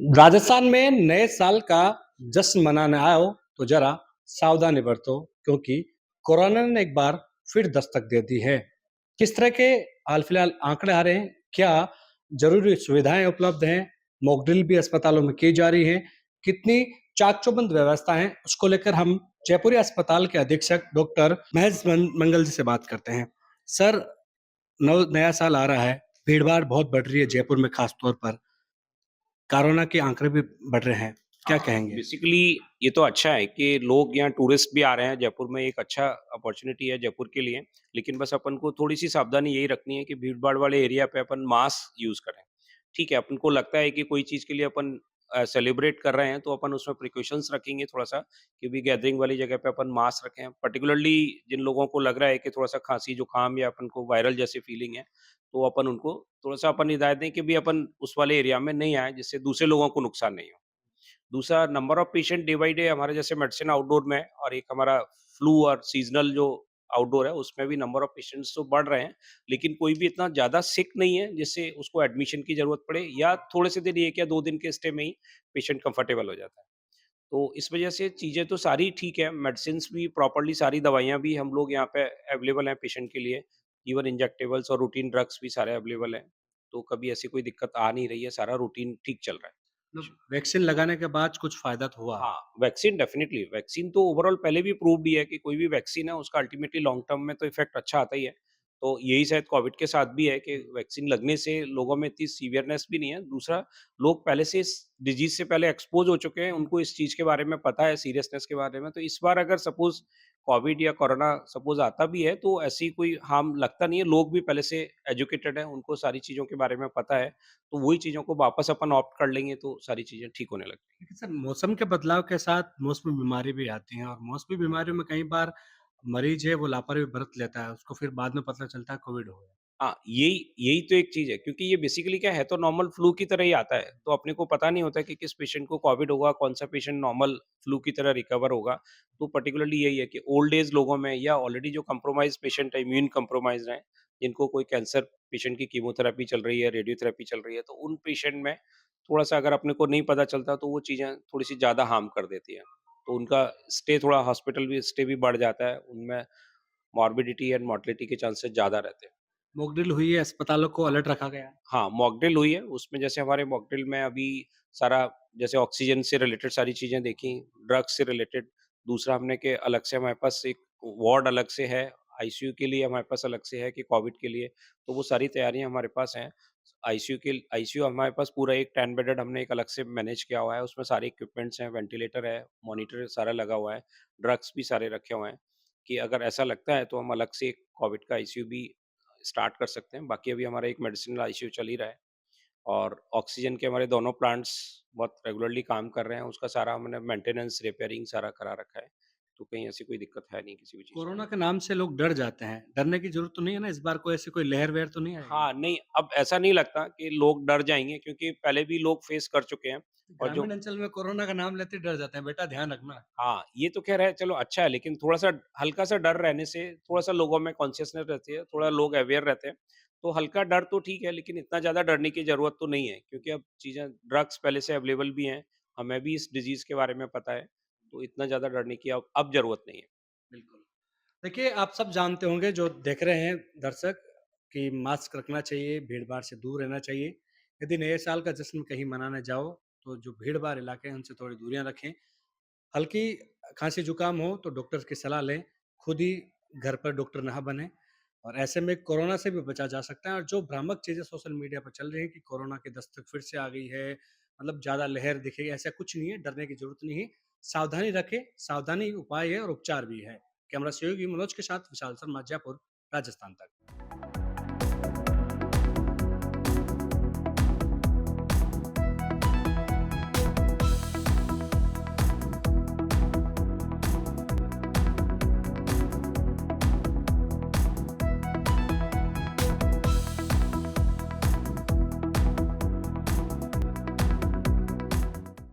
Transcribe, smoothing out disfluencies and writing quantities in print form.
राजस्थान में नए साल का जश्न मनाने आओ तो जरा सावधानी बरतो क्योंकि कोरोना ने एक बार फिर दस्तक दे दी है। किस तरह के हाल फिलहाल आंकड़े आ रहे हैं? क्या जरूरी सुविधाएं उपलब्ध हैं? मॉक ड्रिल भी अस्पतालों में की जा रही है। कितनी चाक चौबंद व्यवस्था है उसको लेकर हम जयपुरी अस्पताल के अधीक्षक डॉक्टर महेश मंगल जी से बात करते हैं। सर, नया साल आ रहा है, भीड़ भाड़ बहुत बढ़ रही है जयपुर में, खास तौर पर कोरोना के आंकड़े भी बढ़ रहे हैं, क्या हाँ, कहेंगे? बेसिकली ये तो अच्छा है कि लोग यहाँ टूरिस्ट भी आ रहे हैं जयपुर में। एक अच्छा अपॉर्चुनिटी है जयपुर के लिए। लेकिन बस अपन को थोड़ी-सी सावधानी यही रखनी है कि भीड़-भाड़ वाले एरिया पे अपन मास्क यूज़ करें। ठीक है, अपन को लगता है कि कोई चीज़ के लिए अपन सेलिब्रेट कर रहे हैं तो अपन उसमें प्रिकॉशंस रखेंगे थोड़ा-सा कि भी गैदरिंग वाली जगह पे अपन मास्क रखें। पर्टिकुलरली जिन लोगों को लग रहा है कि थोड़ा-सा खाँसी-जुकाम या अपन को वायरल जैसी फीलिंग है, तो अपन उनको थोड़ा-सा अपन हिदायत दें कि भई अपन उस वाले एरिया में नहीं आएँ जिससे दूसरे लोगों को नुकसान नहीं हो। दूसरा number of patient day by day हमारे जैसे मेडिसिन आउटडोर में और एक हमारा फ्लू और सीजनल जो आउटडोर है उसमें भी नंबर ऑफ पेशेंट्स तो बढ़ रहे हैं, लेकिन कोई भी इतना ज़्यादा सिक नहीं है जिससे उसको एडमिशन की ज़रूरत पड़े या थोड़े से दिन 1 या 2 दिन के स्टे में ही पेशेंट कंफर्टेबल हो जाता है। तो इस वजह से चीज़ें तो सारी ठीक है, मेडिसिन्स भी प्रॉपर्ली सारी दवाइयाँ भी हम लोग यहाँ पे अवेलेबल हैं पेशेंट के लिए, इवन इंजेक्टेबल्स और रूटीन ड्रग्स भी सारे अवेलेबल हैं। तो कभी ऐसी कोई दिक्कत आ नहीं रही है, सारा रूटीन ठीक चल रहा है। मतलब वैक्सीन लगाने के बाद कुछ फ़ायदा तो हुआ? हाँ, वैक्सीन डेफ़िनिटली, वैक्सीन तो ओवरऑल पहले भी प्रूव्ड ही है कि कोई भी वैक्सीन है उसका अल्टीमेटली लॉन्ग टर्म में तो इफ़ेक्ट अच्छा आता ही है। तो यही शायद कोविड के साथ भी है कि वैक्सीन लगने से लोगों में इतनी सीवियरनेस भी नहीं है। दूसरा, लोग पहले से इस डिज़ीज़ से पहले एक्सपोज़ हो चुके हैं, उनको इस चीज़ के बारे में पता है, सीरियसनेस के बारे में। तो इस बार अगर सपोज़ कोविड या कोरोना सपोज़ आता भी है, तो ऐसी कोई हार्म लगता नहीं है। लोग भी पहले से एजुकेटेड हैं, उनको सारी चीज़ों के बारे में पता है। तो वही चीज़ों को वापस अपन ऑप्ट कर लेंगे तो सारी चीज़ें ठीक होने लगती हैं। देखिए सर, मौसम के बदलाव के साथ मौसमी बीमारी भी आती हैं और मौसमी बीमारियों में कई बार मरीज़ है वो लापरवाही बरत लेता है, उसको फिर बाद में पता चलता है कोविड हो गया। हाँ, यही यही तो एक चीज़ है क्योंकि ये बेसिकली क्या है तो नॉर्मल फ्लू की तरह ही आता है। तो अपने को पता नहीं होता कि किस पेशेंट को कोविड होगा, कौन-सा पेशेंट नॉर्मल फ्लू की तरह रिकवर होगा। तो पर्टिकुलरली यही है कि ओल्ड एज लोगों में या ऑलरेडी जो कंप्रोमाइज़्ड पेशेंट है, इम्यून कंप्रोमाइज़्ड हैं, जिनको कोई कैंसर पेशेंट की कीमोथेरेपी चल रही है, रेडियोथेरेपी चल रही है, तो उन पेशेंट में थोड़ा-सा अगर अपने को नहीं पता चलता तो वो चीज़ें थोड़ी-सी ज़्यादा हार्म कर देती हैं। तो उनका स्टे थोड़ा हॉस्पिटल भी स्टे भी बढ़ जाता है, उनमें मॉर्बिडिटी एंड मोर्टेलिटी के चांसेस ज़्यादा रहते हैं। मॉक ड्रिल हुई है, अस्पतालों को अलर्ट रखा गया है। हाँ, मॉक ड्रिल हुई है, उसमें जैसे हमारे मॉक ड्रिल में अभी सारा जैसे ऑक्सीजन से रिलेटेड सारी चीज़ें देखी, ड्रग्स से रिलेटेड, दूसरा हमने के अलग से हमारे पास एक वार्ड अलग से है, आईसीयू के लिए हमारे पास अलग से है कि कोविड के लिए, तो वो सारी तैयारियाँ हमारे पास हैं। आईसीयू हमारे पास पूरा एक 10 बेडेड हमने एक अलग से मैनेज किया हुआ है, उसमें सारे इक्विपमेंट्स हैं, वेंटिलेटर है, मॉनिटर सारा लगा हुआ है, ड्रग्स भी सारे रखे हुए हैं, कि अगर ऐसा लगता है तो हम अलग से एक कोविड का आईसीयू भी स्टार्ट कर सकते हैं। बाकी अभी हमारा एक मेडिसिनल आईसीयू चल ही रहा है और ऑक्सीजन के हमारे दोनों प्लांट्स बहुत रेगुलरली काम कर रहे हैं। उसका सारा हमने मेंटेनेंस, रिपेयरिंग सारा करा रखा है। तो कहीं ऐसी कोई दिक्कत है नहीं किसी भी चीज़ की। कोरोना के नाम से लोग डर जाते हैं, डरने की ज़रूरत तो नहीं है ना, इस बार कोई ऐसी कोई लहर-वहर तो नहीं आएगी? हाँ, नहीं अब ऐसा नहीं लगता कि लोग डर जाएँगे क्योंकि पहले भी लोग फेस कर चुके हैं और जो ग्रामीण अंचल में कोरोना का नाम लेते ही डर जाते हैं, बेटा ध्यान रखना। हाँ, ये तो ख़ैर है चलो अच्छा है लेकिन थोड़ा-सा हल्का-सा डर रहने से थोड़ा-सा लोगों में कॉन्शियसनेस रहती है, थोड़ा लोग अवेयर रहते हैं। तो हल्का डर तो ठीक है लेकिन इतना ज़्यादा डरने की ज़रूरत तो नहीं है क्योंकि अब चीज़ें ड्रग्स पहले से अवेलेबल भी हैं, हमें भी इस डिज़ीज़ के बारे में पता है, तो इतना ज़्यादा डरने की अब ज़रूरत नहीं है। बिल्कुल। देखिए, आप सब जानते होंगे जो देख रहे हैं दर्शक कि मास्क रखना चाहिए, भीड़-भाड़ से दूर रहना चाहिए। यदि नए साल का जश्न कहीं मनाने जाओ, तो जो भीड़-भाड़ इलाके हैं उनसे थोड़ी दूरियाँ रखें। हल्की खाँसी-जुकाम हो तो डॉक्टर की सलाह लें, खुद ही घर पर डॉक्टर ना बनें और ऐसे में कोरोना से भी बचा जा सकता है। और जो भ्रामक चीज़ें सोशल मीडिया पर चल रही हैं कि कोरोना की दस्तक फिर से आ गई है, मतलब ज़्यादा लहर दिखेगी, ऐसा कुछ नहीं है, डरने की ज़रूरत नहीं है। सावधानी रखें, सावधानी उपाय है और उपचार भी है। कैमरा सहयोगी मनोज के साथ विशाल शर्मा, जयपुर, राजस्थान तक।